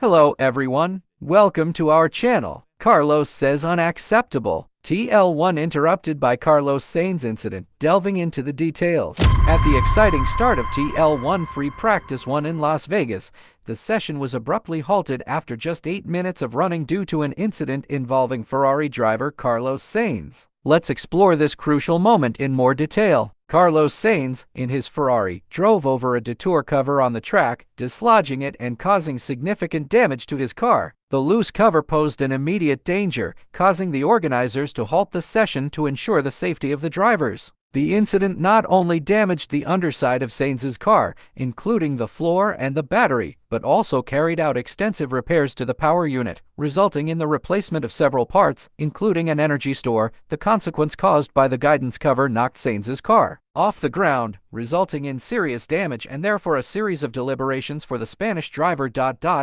Hello everyone, welcome to our channel. Carlos says unacceptable. TL1 interrupted by Carlos Sainz incident, delving into the details. At the exciting start of TL1 Free Practice 1 in Las Vegas, the session was abruptly halted after just 8 minutes of running due to an incident involving Ferrari driver Carlos Sainz. Let's explore this crucial moment in more detail. Carlos Sainz, in his Ferrari, drove over a detour cover on the track, dislodging it and causing significant damage to his car. The loose cover posed an immediate danger, causing the organizers to halt the session to ensure the safety of the drivers. The incident not only damaged the underside of Sainz's car, including the floor and the battery, but also carried out extensive repairs to the power unit, resulting in the replacement of several parts, including an energy store. The consequence caused by the guidance cover knocked Sainz's car off the ground, resulting in serious damage and therefore a series of deliberations for the Spanish driver.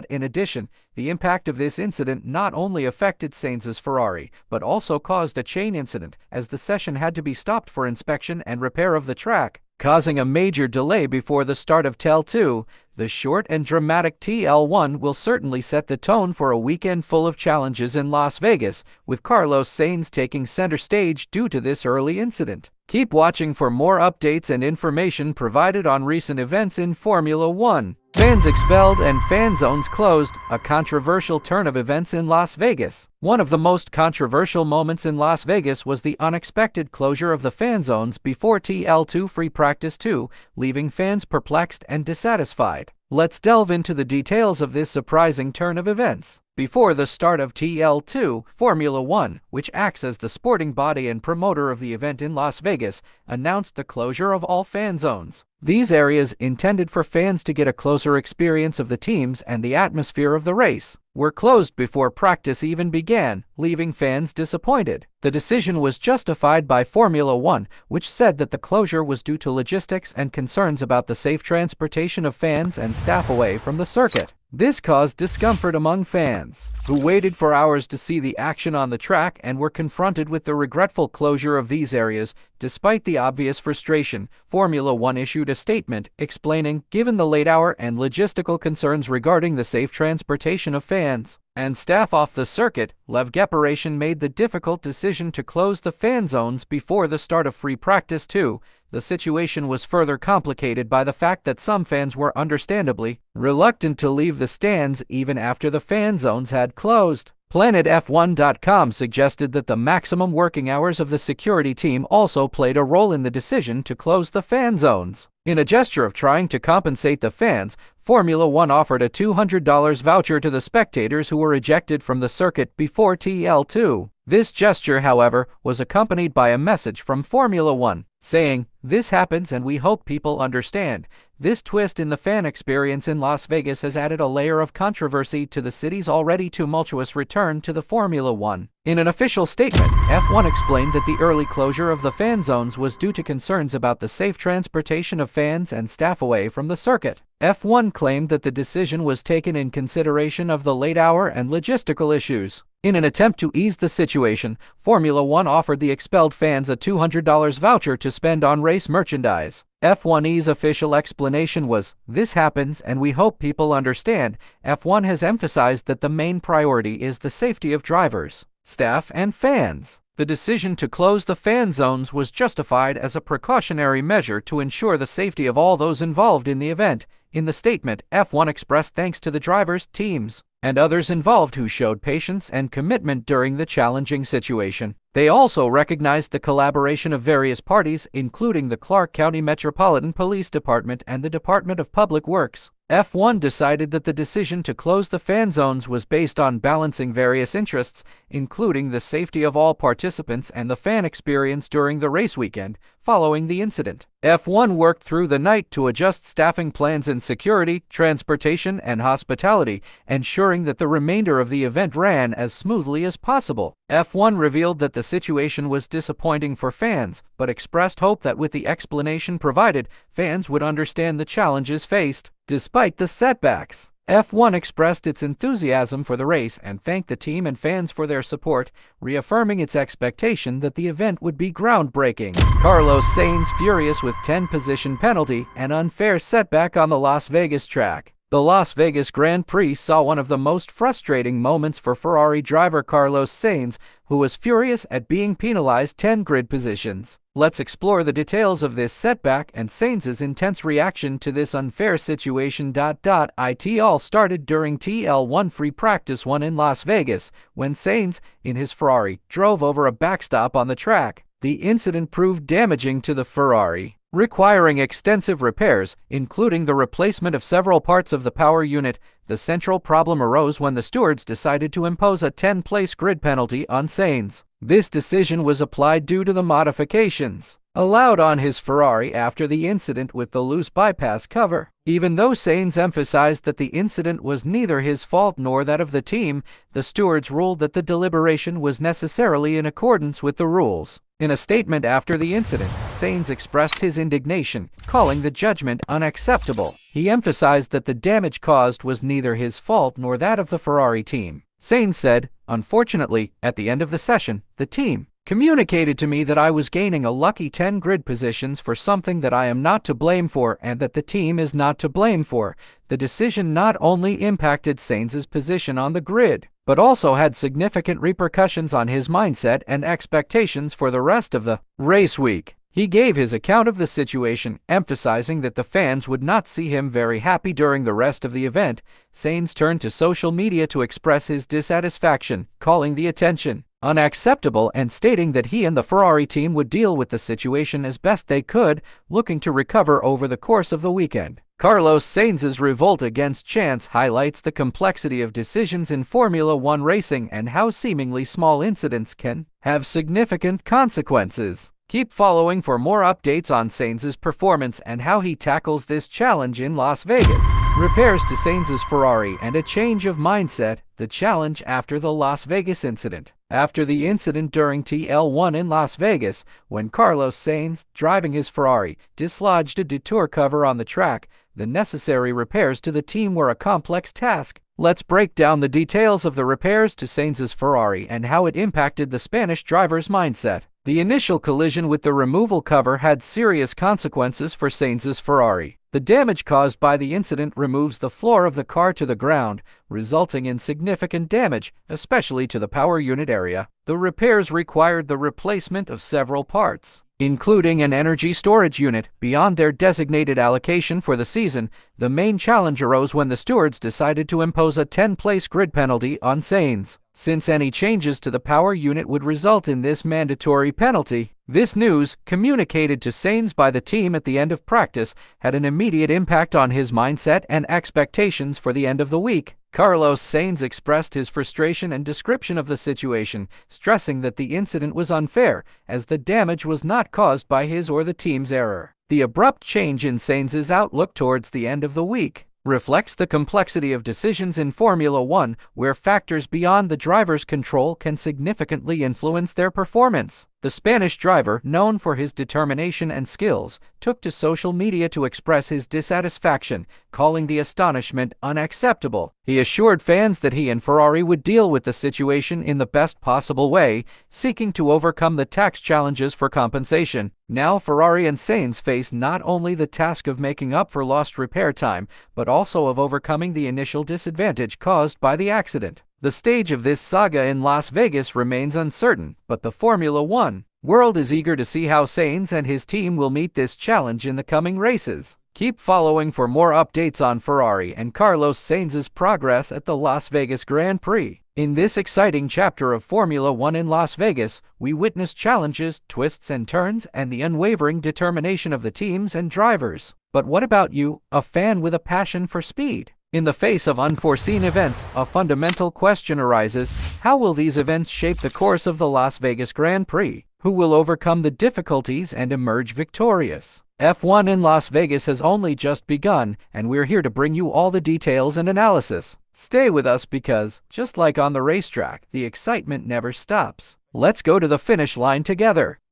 In addition, the impact of this incident not only affected Sainz's Ferrari, but also caused a chain incident, as the session had to be stopped for inspection and repair of the track, causing a major delay before the start of TL2. The short and dramatic TL1 will certainly set the tone for a weekend full of challenges in Las Vegas, with Carlos Sainz taking center stage due to this early incident. Keep watching for more updates and information provided on recent events in Formula 1. Fans expelled and fan zones closed, a controversial turn of events in Las Vegas. One of the most controversial moments in Las Vegas was the unexpected closure of the fan zones before TL2 Free Practice 2, leaving fans perplexed and dissatisfied. Let's delve into the details of this surprising turn of events. Before the start of TL2, Formula 1, which acts as the sporting body and promoter of the event in Las Vegas, announced the closure of all fan zones. These areas, intended for fans to get a closer experience of the teams and the atmosphere of the race, were closed before practice even began, leaving fans disappointed. The decision was justified by Formula 1, which said that the closure was due to logistics and concerns about the safe transportation of fans and staff away from the circuit. This caused discomfort among fans, who waited for hours to see the action on the track and were confronted with the regretful closure of these areas. Despite the obvious frustration, Formula 1 issued a statement explaining, given the late hour and logistical concerns regarding the safe transportation of fans and staff off the circuit, Lev Geparation made the difficult decision to close the fan zones before the start of Free Practice 2. The situation was further complicated by the fact that some fans were understandably reluctant to leave the stands even after the fan zones had closed. PlanetF1.com suggested that the maximum working hours of the security team also played a role in the decision to close the fan zones. In a gesture of trying to compensate the fans, Formula 1 offered a $200 voucher to the spectators who were ejected from the circuit before TL2. This gesture, however, was accompanied by a message from Formula 1, saying, "This happens and we hope people understand." This twist in the fan experience in Las Vegas has added a layer of controversy to the city's already tumultuous return to the Formula 1. In an official statement, F1 explained that the early closure of the fan zones was due to concerns about the safe transportation of fans and staff away from the circuit. F1 claimed that the decision was taken in consideration of the late hour and logistical issues. In an attempt to ease the situation, Formula 1 offered the expelled fans a $200 voucher to spend on race merchandise. F1's official explanation was, "This happens and we hope people understand." F1 has emphasized that the main priority is the safety of drivers, staff, and fans. The decision to close the fan zones was justified as a precautionary measure to ensure the safety of all those involved in the event. In the statement, F1 expressed thanks to the drivers, teams, and others involved who showed patience and commitment during the challenging situation. They also recognized the collaboration of various parties, including the Clark County Metropolitan Police Department and the Department of Public Works. F1 decided that the decision to close the fan zones was based on balancing various interests, including the safety of all participants and the fan experience during the race weekend. Following the incident, F1 worked through the night to adjust staffing plans in security, transportation, and hospitality, ensuring that the remainder of the event ran as smoothly as possible. F1 revealed that the situation was disappointing for fans, but expressed hope that with the explanation provided, fans would understand the challenges faced. Despite the setbacks, F1 expressed its enthusiasm for the race and thanked the team and fans for their support, reaffirming its expectation that the event would be groundbreaking. Carlos Sainz furious with 10-position penalty and unfair setback on the Las Vegas track. The Las Vegas Grand Prix saw one of the most frustrating moments for Ferrari driver Carlos Sainz, who was furious at being penalized 10 grid positions. Let's explore the details of this setback and Sainz's intense reaction to this unfair situation. It all started during TL1 free practice 1 in Las Vegas, when Sainz, in his Ferrari, drove over a backstop on the track. The incident proved damaging to the Ferrari, requiring extensive repairs, including the replacement of several parts of the power unit. The central problem arose when the stewards decided to impose a 10-place grid penalty on Sainz. This decision was applied due to the modifications allowed on his Ferrari after the incident with the loose bypass cover. Even though Sainz emphasized that the incident was neither his fault nor that of the team, the stewards ruled that the deliberation was necessarily in accordance with the rules. In a statement after the incident, Sainz expressed his indignation, calling the judgment unacceptable. He emphasized that the damage caused was neither his fault nor that of the Ferrari team. Sainz said, "Unfortunately, at the end of the session, the team communicated to me that I was gaining a lucky 10 grid positions for something that I am not to blame for and that the team is not to blame for." The decision not only impacted Sainz's position on the grid, but also had significant repercussions on his mindset and expectations for the rest of the race week. He gave his account of the situation, emphasizing that the fans would not see him very happy during the rest of the event. Sainz turned to social media to express his dissatisfaction, calling the attention unacceptable and stating that he and the Ferrari team would deal with the situation as best they could, looking to recover over the course of the weekend. Carlos Sainz's revolt against chance highlights the complexity of decisions in Formula One racing and how seemingly small incidents can have significant consequences. Keep following for more updates on Sainz's performance and how he tackles this challenge in Las Vegas. Repairs to Sainz's Ferrari and a change of mindset, the challenge after the Las Vegas incident. After the incident during TL1 in Las Vegas, when Carlos Sainz, driving his Ferrari, dislodged a detour cover on the track, the necessary repairs to the team were a complex task. Let's break down the details of the repairs to Sainz's Ferrari and how it impacted the Spanish driver's mindset. The initial collision with the removal cover had serious consequences for Sainz's Ferrari. The damage caused by the incident removes the floor of the car to the ground, resulting in significant damage, especially to the power unit area. The repairs required the replacement of several parts, including an energy storage unit, beyond their designated allocation for the season. The main challenge arose when the stewards decided to impose a 10-place grid penalty on Sainz. Since any changes to the power unit would result in this mandatory penalty, this news, communicated to Sainz by the team at the end of practice, had an immediate impact on his mindset and expectations for the end of the week. Carlos Sainz expressed his frustration and description of the situation, stressing that the incident was unfair, as the damage was not caused by his or the team's error. The abrupt change in Sainz's outlook towards the end of the week reflects the complexity of decisions in Formula One, where factors beyond the driver's control can significantly influence their performance. The Spanish driver, known for his determination and skills, took to social media to express his dissatisfaction, calling the astonishment unacceptable. He assured fans that he and Ferrari would deal with the situation in the best possible way, seeking to overcome the tax challenges for compensation. Now Ferrari and Sainz face not only the task of making up for lost repair time, but also of overcoming the initial disadvantage caused by the accident. The stage of this saga in Las Vegas remains uncertain, but the Formula One world is eager to see how Sainz and his team will meet this challenge in the coming races. Keep following for more updates on Ferrari and Carlos Sainz's progress at the Las Vegas Grand Prix. In this exciting chapter of Formula One in Las Vegas, we witness challenges, twists and turns, and the unwavering determination of the teams and drivers. But what about you, a fan with a passion for speed? In the face of unforeseen events, a fundamental question arises: how will these events shape the course of the Las Vegas Grand Prix? Who will overcome the difficulties and emerge victorious? F1 in Las Vegas has only just begun, and we're here to bring you all the details and analysis. Stay with us because, just like on the racetrack, the excitement never stops. Let's go to the finish line together.